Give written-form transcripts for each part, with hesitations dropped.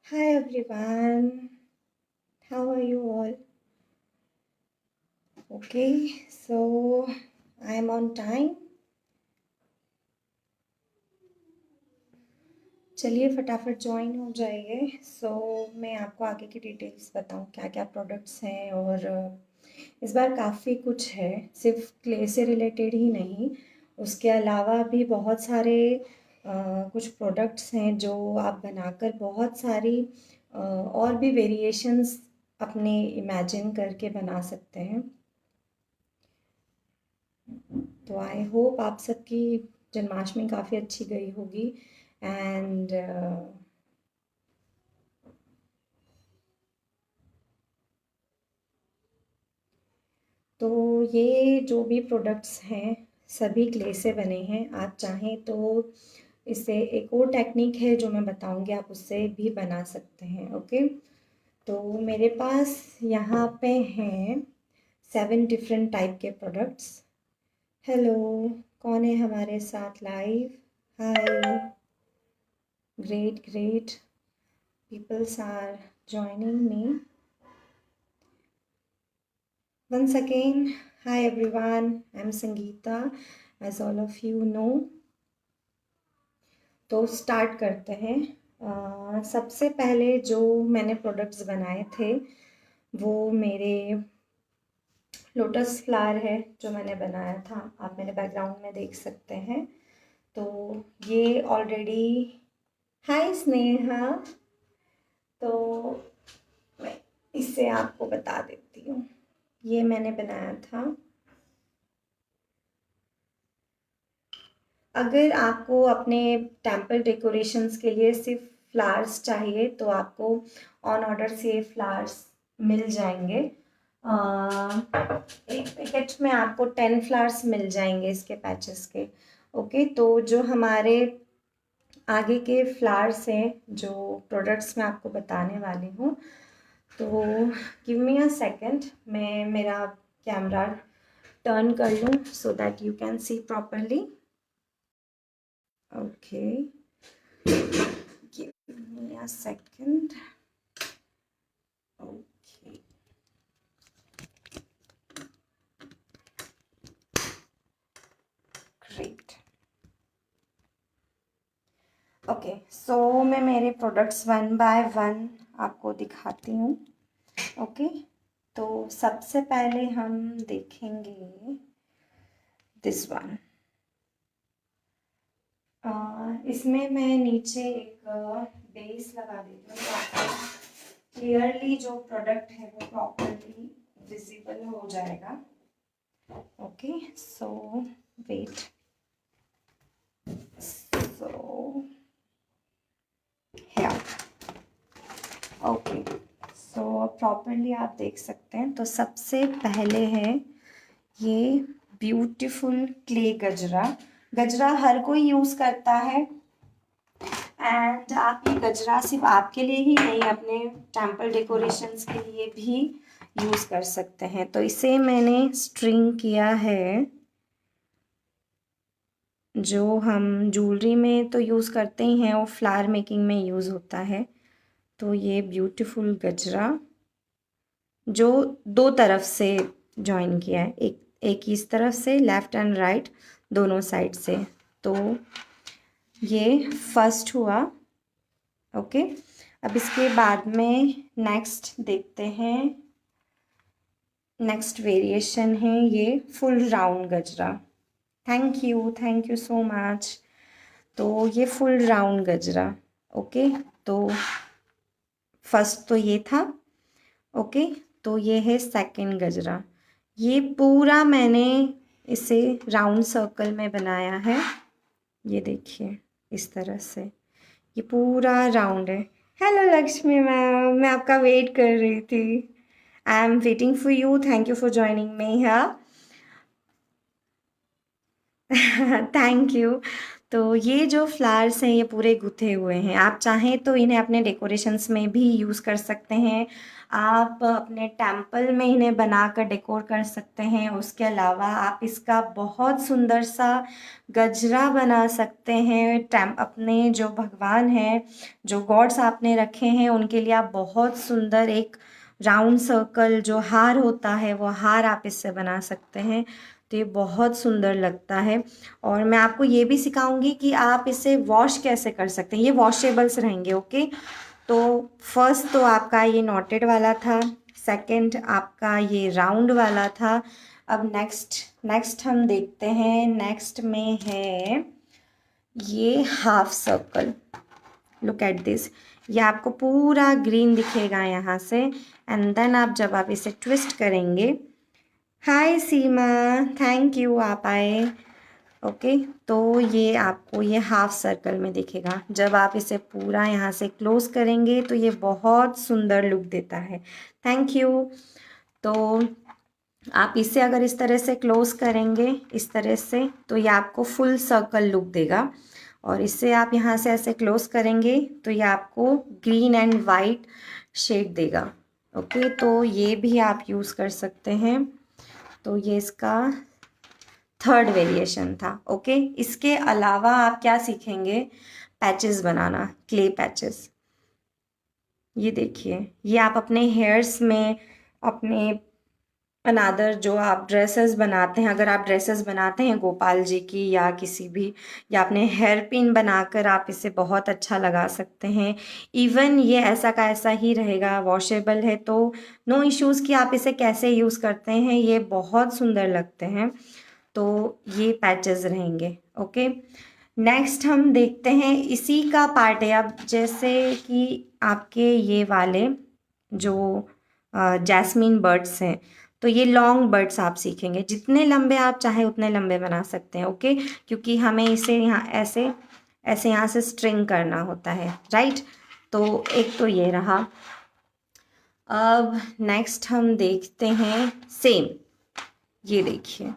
Hi everyone, how are you all? Okay, so I'm on time. चलिए फटाफट join हो जाइए। मैं आपको आगे की डिटेल्स बताऊं क्या क्या प्रोडक्ट्स हैं और इस बार काफ़ी कुछ है, सिर्फ क्ले से रिलेटेड ही नहीं, उसके अलावा भी बहुत सारे कुछ प्रोडक्ट्स हैं जो आप बनाकर बहुत सारी और भी वेरिएशंस अपने इमेजिन करके बना सकते हैं। तो आई होप आप सबकी जन्माष्टमी काफ़ी अच्छी गई होगी एंड तो ये जो भी प्रोडक्ट्स हैं सभी क्ले से बने हैं। आप चाहें तो इससे एक और टेक्निक है जो मैं बताऊंगी, आप उससे भी बना सकते हैं। ओके, तो मेरे पास यहाँ पे हैं 7 डिफरेंट टाइप के प्रोडक्ट्स। हेलो, कौन है हमारे साथ live? Hi, great great, peoples are joining me once again. Hi everyone, I'm Sangeeta, as all of you know. तो स्टार्ट करते हैं। सबसे पहले जो मैंने प्रोडक्ट्स बनाए थे वो मेरे लोटस फ्लावर है जो मैंने बनाया था, आप मेरे बैकग्राउंड में देख सकते हैं। तो ये ऑलरेडी, हाय स्नेहा, तो मैं इससे आपको बता देती हूँ, ये मैंने बनाया था। अगर आपको अपने टेम्पल डेकोरेशंस के लिए सिर्फ फ्लावर्स चाहिए तो आपको ऑन ऑर्डर से फ्लावर्स मिल जाएंगे। एक पैकेट में आपको 10 फ्लावर्स मिल जाएंगे इसके पैचेस के। ओके, तो जो हमारे आगे के फ्लावर्स हैं, जो प्रोडक्ट्स मैं आपको बताने वाली हूँ, तो गिव मी अ सेकेंड, मैं मेरा कैमरा टर्न कर लूँ so that you can see properly. Okay, give me a second. Okay, great. Okay, so मैं मेरे प्रोडक्ट्स वन बाय वन आपको दिखाती हूँ। ओके, तो सबसे पहले हम देखेंगे दिस वन। इसमें मैं नीचे एक बेस लगा देती हूँ तो आपको क्लियरली जो प्रोडक्ट है वो प्रॉपरली विजिबल हो जाएगा। Okay, so wait, so here, okay, so properly आप देख सकते हैं। तो सबसे पहले है ये ब्यूटीफुल क्ले गजरा। गजरा हर कोई यूज़ करता है एंड आप ये गजरा सिर्फ आपके लिए ही नहीं, अपने टेम्पल डेकोरेशंस के लिए भी यूज़ कर सकते हैं। तो इसे मैंने स्ट्रिंग किया है, जो हम ज्वेलरी में तो यूज़ करते ही हैं, वो फ्लावर मेकिंग में यूज़ होता है। तो ये ब्यूटीफुल गजरा जो दो तरफ से जॉइन किया है, एक एक इस तरफ से, लेफ़्ट एंड राइट दोनों साइड से। तो ये फर्स्ट हुआ। ओके, अब इसके बाद में नेक्स्ट देखते हैं। नेक्स्ट वेरिएशन है ये फुल राउंड गजरा। Thank you so much. तो ये फुल राउंड गजरा। ओके, तो फर्स्ट तो ये था। ओके, तो ये है सेकंड गजरा। ये पूरा मैंने इसे राउंड सर्कल में बनाया है, ये देखिए इस तरह से, ये पूरा राउंड है। हेलो लक्ष्मी मैम, मैं आपका वेट कर रही थी। I am waiting for you, thank you for joining me here. Thank you. तो ये जो फ्लावर्स हैं ये पूरे गुथे हुए हैं, आप चाहें तो इन्हें अपने डेकोरेशंस में भी यूज़ कर सकते हैं। आप अपने टेम्पल में इन्हें बनाकर डेकोर कर सकते हैं। उसके अलावा आप इसका बहुत सुंदर सा गजरा बना सकते हैं। अपने जो भगवान हैं, जो गॉड्स आपने रखे हैं, उनके लिए आप बहुत सुंदर एक राउंड सर्कल जो हार होता है वो हार आप इससे बना सकते हैं। तो ये बहुत सुंदर लगता है। और मैं आपको ये भी सिखाऊंगी कि आप इसे वॉश कैसे कर सकते हैं। ये वॉशेबल्स रहेंगे, ओके। तो फर्स्ट तो आपका ये नॉटेड वाला था, सेकंड आपका ये राउंड वाला था। अब नेक्स्ट हम देखते हैं। नेक्स्ट में है ये half circle. Look at this. ये आपको पूरा ग्रीन दिखेगा यहाँ से, एंड देन जब आप इसे ट्विस्ट करेंगे। हाय सीमा, थैंक यू, आप आए। ओके, तो ये आपको ये हाफ सर्कल में दिखेगा। जब आप इसे पूरा यहाँ से क्लोज करेंगे तो ये बहुत सुंदर लुक देता है। Thank you. तो आप इसे अगर इस तरह से क्लोज करेंगे, इस तरह से, तो ये आपको फुल सर्कल लुक देगा। और इससे आप यहाँ से ऐसे क्लोज करेंगे तो ये आपको ग्रीन एंड वाइट शेड देगा। ओके, तो ये भी आप यूज़ कर सकते हैं। तो ये इसका थर्ड वेरिएशन था। ओके, इसके अलावा आप क्या सीखेंगे? पैचेस बनाना, क्ले पैचेस। ये देखिए, ये आप अपने हेयर्स में, अपने अनादर जो आप ड्रेसेस बनाते हैं, अगर आप ड्रेसेस बनाते हैं गोपाल जी की या किसी भी, या अपने हेयर पिन बनाकर आप इसे बहुत अच्छा लगा सकते हैं। इवन ये ऐसा का ऐसा ही रहेगा, वॉशेबल है, तो नो इश्यूज़ कि आप इसे कैसे यूज़ करते हैं, ये बहुत सुंदर लगते हैं। तो ये पैचेस रहेंगे। ओके, नेक्स्ट हम देखते हैं, इसी का पार्ट है। अब जैसे कि आपके ये वाले जो जैस्मिन बर्ड्स हैं, तो ये लॉन्ग बर्ड्स आप सीखेंगे। जितने लंबे आप चाहे उतने लंबे बना सकते हैं। ओके, क्योंकि हमें इसे यहाँ ऐसे ऐसे यहाँ से स्ट्रिंग करना होता है, राइट। तो एक तो ये रहा। अब नेक्स्ट हम देखते हैं सेम। ये देखिए,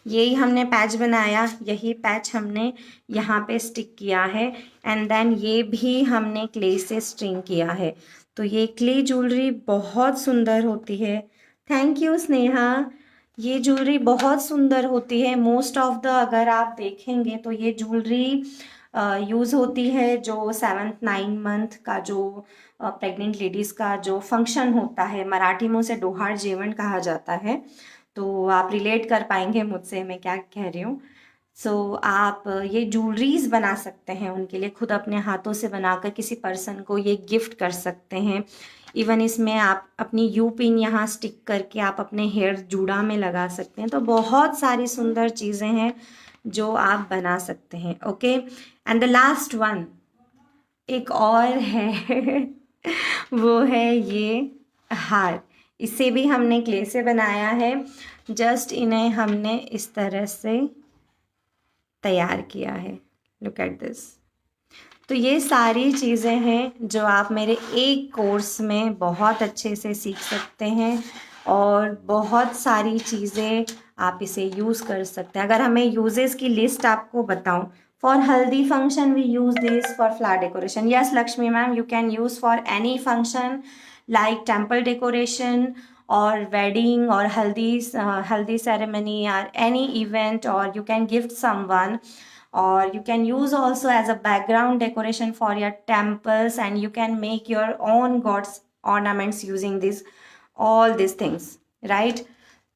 यही हमने पैच बनाया, यही पैच हमने यहाँ पे स्टिक किया है, एंड देन ये भी हमने क्ले से स्ट्रिंग किया है। तो ये क्ले ज्वेलरी बहुत सुंदर होती है। Thank you Sneha. ये ज्वेलरी बहुत सुंदर होती है। मोस्ट ऑफ द, अगर आप देखेंगे तो ये ज्वेलरी यूज़ होती है जो 7th-9th का जो प्रेग्नेंट लेडीज़ का जो फंक्शन होता है, मराठी में उसे डोहार जेवण कहा जाता है। तो आप रिलेट कर पाएंगे मुझसे मैं क्या कह रही हूँ। सो आप ये ज्वेलरीज बना सकते हैं उनके लिए, खुद अपने हाथों से बनाकर किसी पर्सन को ये गिफ्ट कर सकते हैं। इवन इसमें आप अपनी यू पिन यहाँ स्टिक करके आप अपने हेयर जूड़ा में लगा सकते हैं। तो बहुत सारी सुंदर चीज़ें हैं जो आप बना सकते हैं। Okay, and the last one एक और है वो है ये हार। इसे भी हमने क्ले से बनाया है। जस्ट इन्हें हमने इस तरह से तैयार किया है। Look at this. तो ये सारी चीज़ें हैं जो आप मेरे एक कोर्स में बहुत अच्छे से सीख सकते हैं, और बहुत सारी चीज़ें आप इसे यूज़ कर सकते हैं। अगर हमें यूजेस की लिस्ट आपको बताऊं, for haldi function we use this for flower decoration. Yes Lakshmi ma'am, you can use for any function like temple decoration or wedding or haldi ceremony or any event, or you can gift someone, or you can use also as a background decoration for your temples, and you can make your own gods ornaments using this all these things, right?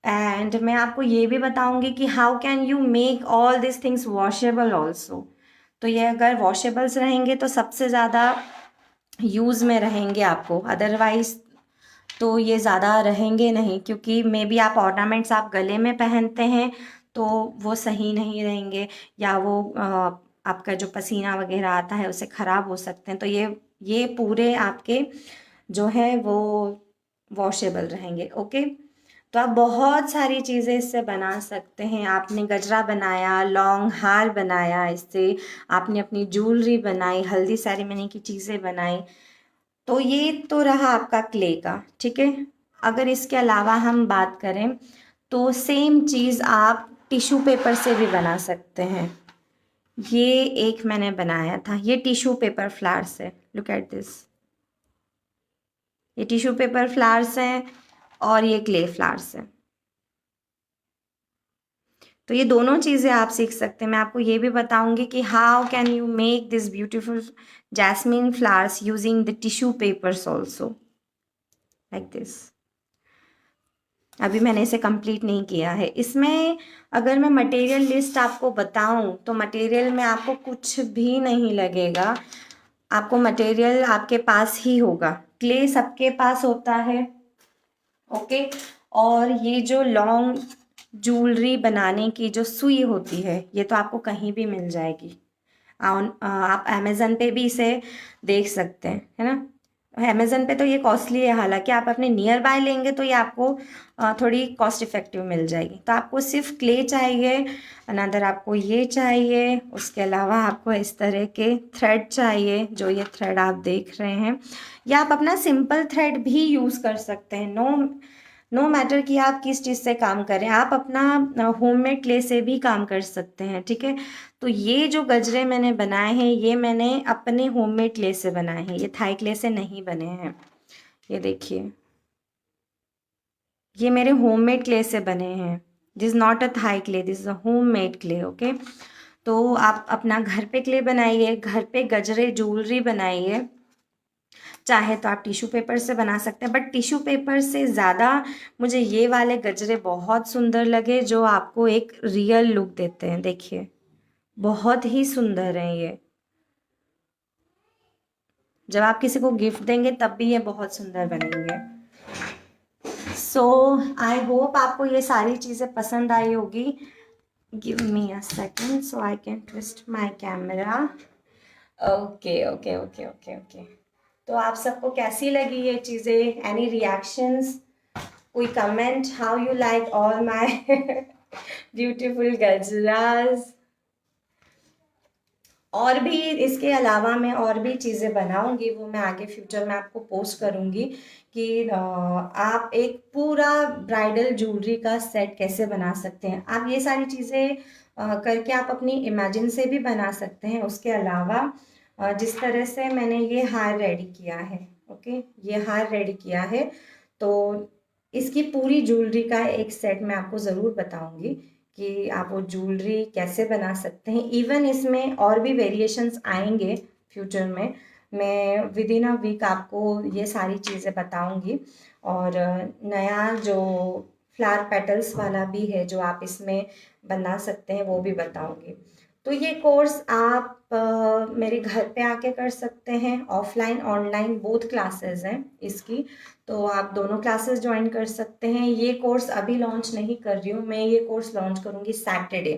And मैं आपको ये भी बताऊंगी कि how can you make all this things washable also. तो ये अगर वॉशेबल्स रहेंगे तो सबसे ज़्यादा यूज़ में रहेंगे आपको, अदरवाइज तो ये ज़्यादा रहेंगे नहीं, क्योंकि मे बी आप ऑर्नामेंट्स आप गले में पहनते हैं तो वो सही नहीं रहेंगे, या वो आपका जो पसीना वगैरह आता है उसे ख़राब हो सकते हैं। तो ये पूरे आपके जो है वो वॉशेबल रहेंगे। ओके, तो आप बहुत सारी चीज़ें इससे बना सकते हैं। आपने गजरा बनाया, लॉन्ग हार बनाया, इससे आपने अपनी ज्वेलरी बनाई, हल्दी सेरेमनी की चीज़ें बनाई। तो ये तो रहा आपका क्ले का, ठीक है। अगर इसके अलावा हम बात करें तो सेम चीज़ आप टिश्यू पेपर से भी बना सकते हैं। ये एक मैंने बनाया था, ये टिश्यू पेपर फ्लावर से। Look at this. ये टिश्यू पेपर फ्लावर्स हैं और ये क्ले फ्लावर्स हैं। तो ये दोनों चीज़ें आप सीख सकते हैं। मैं आपको ये भी बताऊंगी कि how can you make this beautiful jasmine flowers using the tissue papers also, like this. अभी मैंने इसे कंप्लीट नहीं किया है। इसमें अगर मैं मटेरियल लिस्ट आपको बताऊं तो मटेरियल में आपको कुछ भी नहीं लगेगा। आपको मटेरियल आपके पास ही होगा, क्ले सबके पास होता है, ओके। और ये जो लॉन्ग ज्वेलरी बनाने की जो सुई होती है ये तो आपको कहीं भी मिल जाएगी। आप अमेज़न पे भी इसे देख सकते हैं, है ना। अमेज़न पे तो ये कॉस्टली है, हालांकि आप अपने नियर बाय लेंगे तो ये आपको थोड़ी कॉस्ट इफ़ेक्टिव मिल जाएगी। तो आपको सिर्फ क्ले चाहिए, अनदर आपको ये चाहिए, उसके अलावा आपको इस तरह के थ्रेड चाहिए, जो ये थ्रेड आप देख रहे हैं। या आप अपना सिंपल थ्रेड भी यूज़ कर सकते हैं। नो मैटर कि आप किस चीज़ से काम करें, आप अपना होममेड क्ले से भी काम कर सकते हैं, ठीक है। तो ये जो गजरे मैंने बनाए हैं ये मैंने अपने होममेड क्ले से बनाए हैं, ये थाई क्ले से नहीं बने हैं। ये देखिए, ये मेरे होममेड क्ले से बने हैं। This not a Thai clay, this is a homemade clay, okay. तो आप अपना घर पे क्ले बनाइए, घर पे गजरे ज्वेलरी बनाइए। चाहे तो आप टिश्यू पेपर से बना सकते हैं, बट टिश्यू पेपर से ज़्यादा मुझे ये वाले गजरे बहुत सुंदर लगे जो आपको एक रियल लुक देते हैं। देखिए, बहुत ही सुंदर हैं ये। जब आप किसी को गिफ्ट देंगे तब भी ये बहुत सुंदर बनेंगे। सो आई होप आपको ये सारी चीज़ें पसंद आई होगी। Give me a second so I can twist my camera. Okay okay okay okay okay. तो आप सबको कैसी लगी ये चीज़ें? एनी रिएक्शंस, कोई comment? How you like all my beautiful gajras? और भी इसके अलावा मैं और भी चीज़ें बनाऊंगी, वो मैं आगे फ्यूचर में आपको पोस्ट करूंगी कि आप एक पूरा ब्राइडल ज्वेलरी का सेट कैसे बना सकते हैं। आप ये सारी चीज़ें करके आप अपनी इमेजिन से भी बना सकते हैं। उसके अलावा जिस तरह से मैंने ये हार रेडी किया है, ओके, ये हार रेडी किया है, तो इसकी पूरी ज्वेलरी का एक सेट मैं आपको ज़रूर बताऊंगी कि आप वो ज्वेलरी कैसे बना सकते हैं। इवन इसमें और भी वेरिएशंस आएंगे फ्यूचर में। मैं विद इन अ वीक आपको ये सारी चीज़ें बताऊंगी। और नया जो फ्लावर पेटल्स वाला भी है जो आप इसमें बना सकते हैं वो भी बताऊंगी। तो ये कोर्स आप मेरे घर पे आके कर सकते हैं, ऑफलाइन ऑनलाइन बोथ क्लासेस हैं इसकी। तो आप दोनों क्लासेस ज्वाइन कर सकते हैं। ये कोर्स अभी लॉन्च नहीं कर रही हूँ मैं, ये कोर्स लॉन्च करूँगी सैटरडे।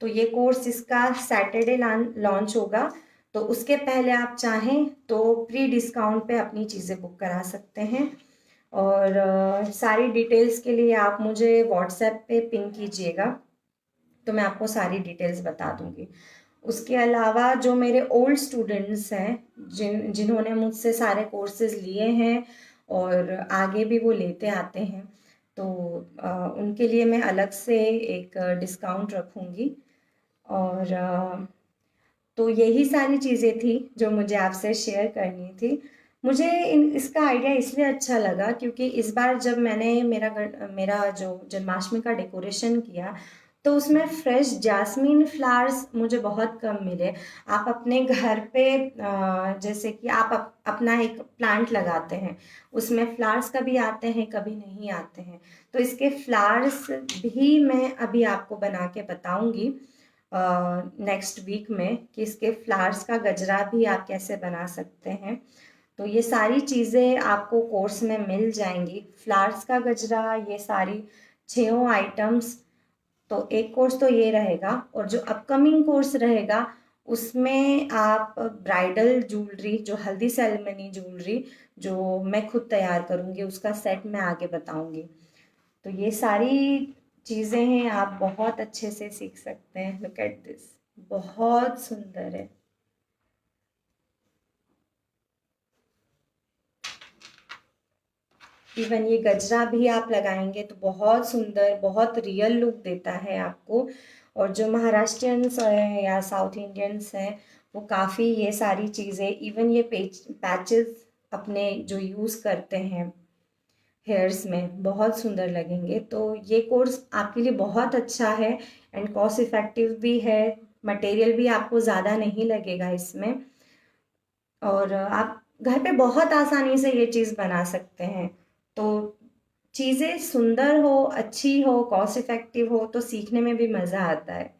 तो ये कोर्स इसका सैटरडे लॉन्च होगा। तो उसके पहले आप चाहें तो प्री डिस्काउंट पे अपनी चीज़ें बुक करा सकते हैं। और सारी डिटेल्स के लिए आप मुझे व्हाट्सएप पे पिंग कीजिएगा, तो मैं आपको सारी डिटेल्स बता दूंगी। उसके अलावा जो मेरे ओल्ड स्टूडेंट्स हैं जिन्होंने मुझसे सारे कोर्सेज लिए हैं और आगे भी वो लेते आते हैं, तो उनके लिए मैं अलग से एक डिस्काउंट रखूँगी। और तो यही सारी चीज़ें थी जो मुझे आपसे शेयर करनी थी। मुझे इसका आइडिया इसलिए अच्छा लगा क्योंकि इस बार जब मैंने मेरा जो जन्माष्टमी का डेकोरेशन किया तो उसमें फ्रेश जास्मीन फ्लावर्स मुझे बहुत कम मिले। आप अपने घर पे जैसे कि आप अपना एक प्लांट लगाते हैं, उसमें फ्लावर्स कभी आते हैं कभी नहीं आते हैं। तो इसके फ्लावर्स भी मैं अभी आपको बना के बताऊंगी नेक्स्ट वीक में कि इसके फ्लावर्स का गजरा भी आप कैसे बना सकते हैं। तो ये सारी चीज़ें आपको कोर्स में मिल जाएंगी, फ्लावर्स का गजरा, ये सारी 6 आइटम्स। तो एक कोर्स तो ये रहेगा, और जो अपकमिंग कोर्स रहेगा उसमें आप ब्राइडल ज्वेलरी, जो हल्दी सेरेमनी ज्वेलरी जो मैं खुद तैयार करूँगी उसका सेट मैं आगे बताऊँगी। तो ये सारी चीज़ें हैं, आप बहुत अच्छे से सीख सकते हैं। लुक एट दिस, बहुत सुंदर है। इवन ये गजरा भी आप लगाएंगे तो बहुत सुंदर, बहुत रियल लुक देता है आपको। और जो महाराष्ट्रियंस हैं या साउथ इंडियंस हैं वो काफ़ी ये सारी चीज़ें, इवन ये पैचेस अपने जो यूज़ करते हैं हेयर्स में, बहुत सुंदर लगेंगे। तो ये कोर्स आपके लिए बहुत अच्छा है एंड कॉस्ट इफ़ेक्टिव भी है। मटेरियल भी आपको ज़्यादा नहीं लगेगा इसमें, और आप घर पे बहुत आसानी से ये चीज़ बना सकते हैं। तो चीज़ें सुंदर हो, अच्छी हो, कॉस्ट इफ़ेक्टिव हो तो सीखने में भी मज़ा आता है।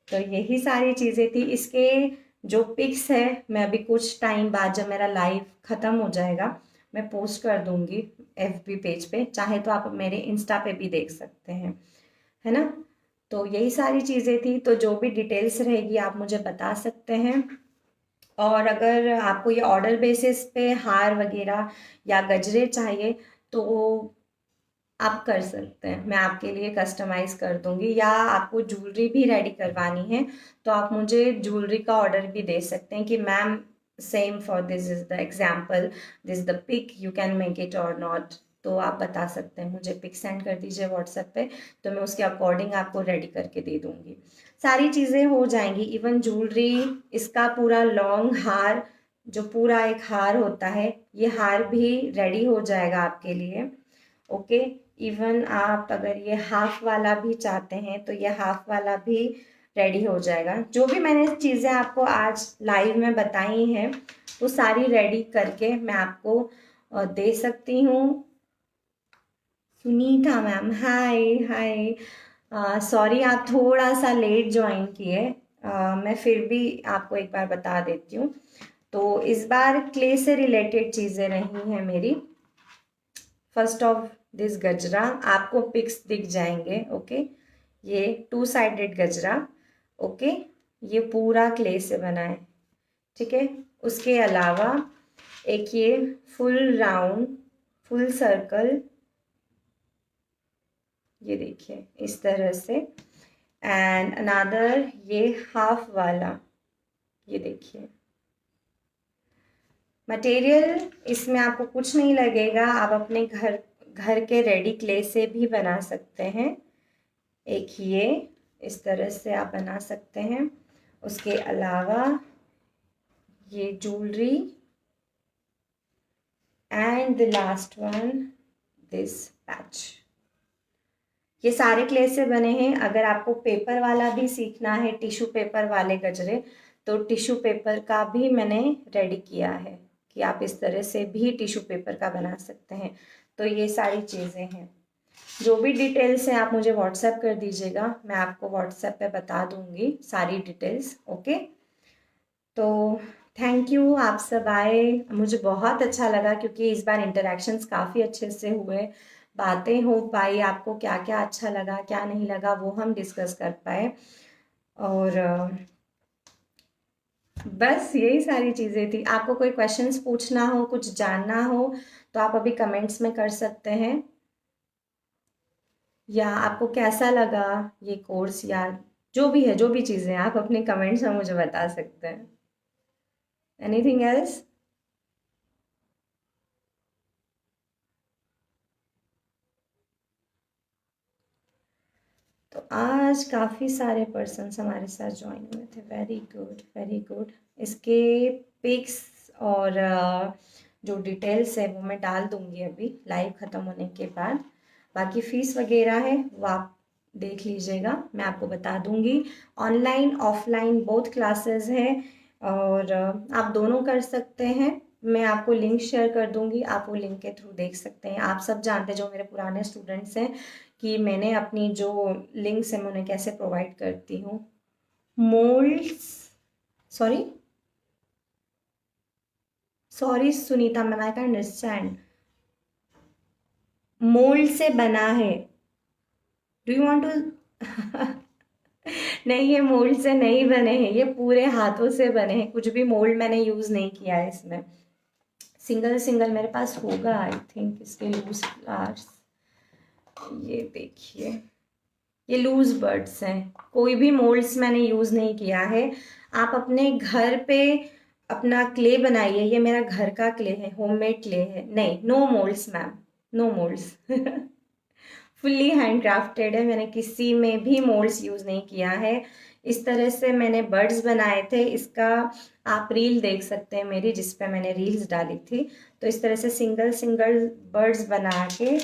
तो यही सारी चीज़ें थी। इसके जो पिक्स है मैं अभी कुछ टाइम बाद, जब मेरा लाइव ख़त्म हो जाएगा, मैं पोस्ट कर दूँगी FB पेज पे। चाहे तो आप मेरे इंस्टा पे भी देख सकते हैं, है ना। तो यही सारी चीज़ें थी। तो जो भी डिटेल्स रहेगी आप मुझे बता सकते हैं। और अगर आपको ये ऑर्डर बेसिस पे हार वगैरह या गजरे चाहिए तो आप कर सकते हैं, मैं आपके लिए कस्टमाइज कर दूंगी। या आपको ज्वेलरी भी रेडी करवानी है तो आप मुझे ज्वेलरी का ऑर्डर भी दे सकते हैं कि ma'am same for this is the example, this the pic, you can make it or not. तो आप बता सकते हैं, मुझे पिक सेंड कर दीजिए व्हाट्सएप पे, तो मैं उसके अकॉर्डिंग आपको रेडी करके दे दूंगी। सारी चीज़ें हो जाएंगी, इवन ज्वेलरी, इसका पूरा लॉन्ग हार, जो पूरा एक हार होता है, ये हार भी रेडी हो जाएगा आपके लिए। ओके। इवन आप अगर ये हाफ वाला भी चाहते हैं तो ये हाफ वाला भी रेडी हो जाएगा। जो भी मैंने चीज़ें आपको आज लाइव में बताई हैं वो सारी रेडी करके मैं आपको दे सकती हूँ। सुनीता मैम, हाय हाय। सॉरी आप थोड़ा सा लेट ज्वाइन किए। मैं फिर भी आपको एक बार बता देती हूँ। तो इस बार क्ले से रिलेटेड चीज़ें रही हैं मेरी। फर्स्ट ऑफ दिस गजरा, आपको पिक्स दिख जाएंगे। ओके, ये 2 साइडेड गजरा। ओके, ये पूरा क्ले से बना है, ठीक है। उसके अलावा एक ये फुल राउंड, फुल सर्कल, ये देखिए इस तरह से। एंड अनदर ये हाफ वाला, ये देखिए। मटेरियल इसमें आपको कुछ नहीं लगेगा, आप अपने घर के रेडी क्ले से भी बना सकते हैं। एक ये इस तरह से आप बना सकते हैं। उसके अलावा ये jewellery and the last one this patch, ये सारे क्ले से बने हैं। अगर आपको पेपर वाला भी सीखना है, टिश्यू पेपर वाले गजरे, तो टिश्यू पेपर का भी मैंने रेडी किया है कि आप इस तरह से भी टिश्यू पेपर का बना सकते हैं। तो ये सारी चीज़ें हैं। जो भी डिटेल्स हैं आप मुझे व्हाट्सएप कर दीजिएगा, मैं आपको व्हाट्सएप पे बता दूंगी सारी डिटेल्स। ओके, तो थैंक यू, आप सब आए, मुझे बहुत अच्छा लगा क्योंकि इस बार इंटरेक्शंस काफ़ी अच्छे से हुए, बातें हो पाई, आपको क्या क्या अच्छा लगा क्या नहीं लगा वो हम डिस्कस कर पाए। और बस यही सारी चीज़ें थी। आपको कोई क्वेश्चंस पूछना हो, कुछ जानना हो तो आप अभी कमेंट्स में कर सकते हैं। या आपको कैसा लगा ये कोर्स, या जो भी है, जो भी चीज़ें आप अपने कमेंट्स में मुझे बता सकते हैं। Anything else? तो आज काफ़ी सारे पर्सन्स हमारे साथ ज्वाइन हुए थे। Very good very good. इसके पिक्स और जो डिटेल्स है वो मैं डाल दूंगी अभी लाइव ख़त्म होने के बाद। बाकी फ़ीस वगैरह है वो आप देख लीजिएगा, मैं आपको बता दूंगी। ऑनलाइन ऑफलाइन बोथ क्लासेस हैं और आप दोनों कर सकते हैं। मैं आपको लिंक शेयर कर दूंगी, आप वो लिंक के थ्रू देख सकते हैं। आप सब जानते हैं, जो मेरे पुराने स्टूडेंट्स हैं, कि मैंने अपनी जो लिंक्स हैं मैं उन्हें कैसे प्रोवाइड करती हूँ। Moulds, sorry sorry Sunita ma'am, I can understand. Mould से बना है, डू यू वांट टू नहीं, ये मोल्ड से नहीं बने हैं, ये पूरे हाथों से बने हैं। कुछ भी मोल्ड मैंने यूज़ नहीं किया है इसमें। सिंगल सिंगल मेरे पास होगा आई थिंक इसके लूज फ्लावर्स। ये देखिए, ये लूज बर्ड्स हैं, कोई भी मोल्ड्स मैंने यूज़ नहीं किया है। आप अपने घर पे अपना क्ले बनाइए। ये मेरा घर का क्ले है, होममेड क्ले है। नहीं, no moulds ma'am, no moulds fully handcrafted है, मैंने किसी में भी मोल्ड्स यूज़ नहीं किया है। इस तरह से मैंने बर्ड्स बनाए थे। इसका आप रील देख सकते हैं मेरी, जिस पे मैंने रील्स डाली थी। तो इस तरह से सिंगल सिंगल बर्ड्स बना के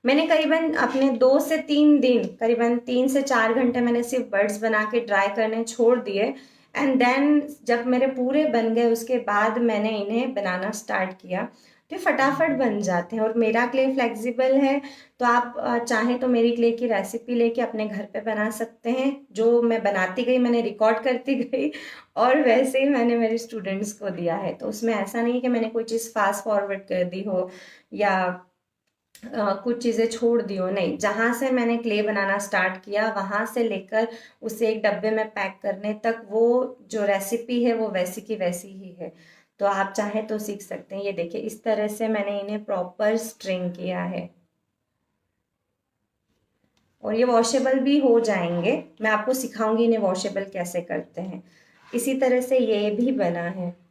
मैंने करीबन अपने 2 से 3 दिन, करीबन 3 से 4 घंटे मैंने सिर्फ बर्ड्स बना के ड्राई करने छोड़ दिए। एंड देन जब मेरे पूरे बन गए उसके बाद मैंने इन्हें बनाना स्टार्ट किया। तो ये फटाफट बन जाते हैं और मेरा क्ले फ्लेक्सिबल है। तो आप चाहें तो मेरी क्ले की रेसिपी लेके अपने घर पे बना सकते हैं। जो मैं बनाती गई मैंने रिकॉर्ड करती गई और वैसे ही मैंने मेरे स्टूडेंट्स को दिया है। तो उसमें ऐसा नहीं कि मैंने कोई चीज़ फास्ट फॉरवर्ड कर दी हो या कुछ चीज़ें छोड़ दी हो। नहीं, जहाँ से मैंने क्ले बनाना स्टार्ट किया वहाँ से लेकर उसे एक डब्बे में पैक करने तक वो जो रेसिपी है वो वैसी की वैसी ही है। तो आप चाहें तो सीख सकते हैं। ये देखिए इस तरह से मैंने इन्हें प्रॉपर स्ट्रिंग किया है और ये वॉशेबल भी हो जाएंगे। मैं आपको सिखाऊंगी इन्हें वॉशेबल कैसे करते हैं। इसी तरह से ये भी बना है।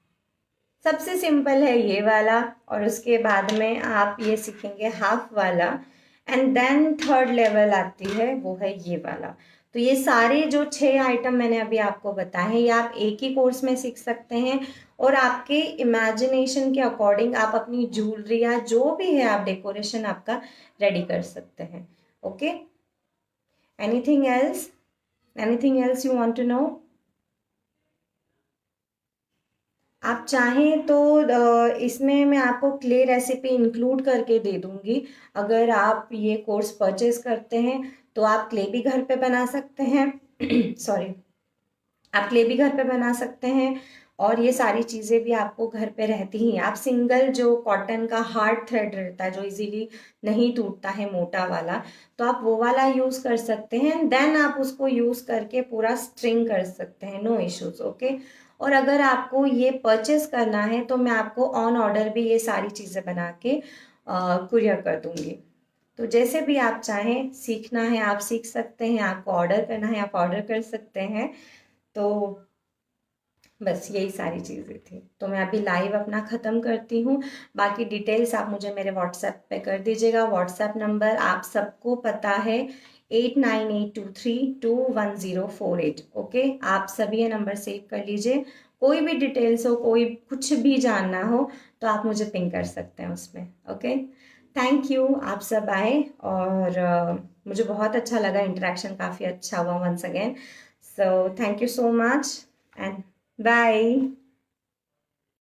सबसे सिंपल है ये वाला और उसके बाद में आप ये सीखेंगे हाफ वाला। एंड देन थर्ड लेवल आती है वो है ये वाला। तो ये सारे जो 6 आइटम मैंने अभी आपको बताए हैं ये आप एक ही कोर्स में सीख सकते हैं। और आपके इमेजिनेशन के अकॉर्डिंग आप अपनी ज्वेलरी या जो भी है आप डेकोरेशन आपका रेडी कर सकते हैं। Okay, anything else, anything else you want to know? आप चाहें तो इसमें मैं आपको क्ले रेसिपी इंक्लूड करके दे दूंगी। अगर आप ये कोर्स परचेज करते हैं तो आप क्ले भी घर पे बना सकते हैं सॉरी, आप क्ले भी घर पे बना सकते हैं। और ये सारी चीज़ें भी आपको घर पे रहती ही हैं। आप सिंगल जो कॉटन का हार्ड थ्रेड रहता है जो इजीली नहीं टूटता है, मोटा वाला, तो आप वो वाला यूज़ कर सकते हैं। देन आप उसको यूज़ करके पूरा स्ट्रिंग कर सकते हैं, नो इश्यूज। ओके, और अगर आपको ये परचेस करना है तो मैं आपको ऑन ऑर्डर भी ये सारी चीज़ें बना के कुरियर कर दूंगी। तो जैसे भी आप चाहें, सीखना है आप सीख सकते हैं, आपको ऑर्डर करना है आप ऑर्डर कर सकते हैं। तो बस यही सारी चीज़ें थी। तो मैं अभी लाइव अपना ख़त्म करती हूँ। बाकी डिटेल्स आप मुझे मेरे व्हाट्सएप पे कर दीजिएगा। व्हाट्सएप नंबर आप सबको पता है 8982321048। ओके, आप सभी ये नंबर सेव कर लीजिए। कोई भी डिटेल्स हो, कोई कुछ भी जानना हो तो आप मुझे पिंग कर सकते हैं उसमें। ओके, थैंक यू, आप सब आए और मुझे बहुत अच्छा लगा, इंटरेक्शन काफ़ी अच्छा हुआ once again. So thank you so much and bye.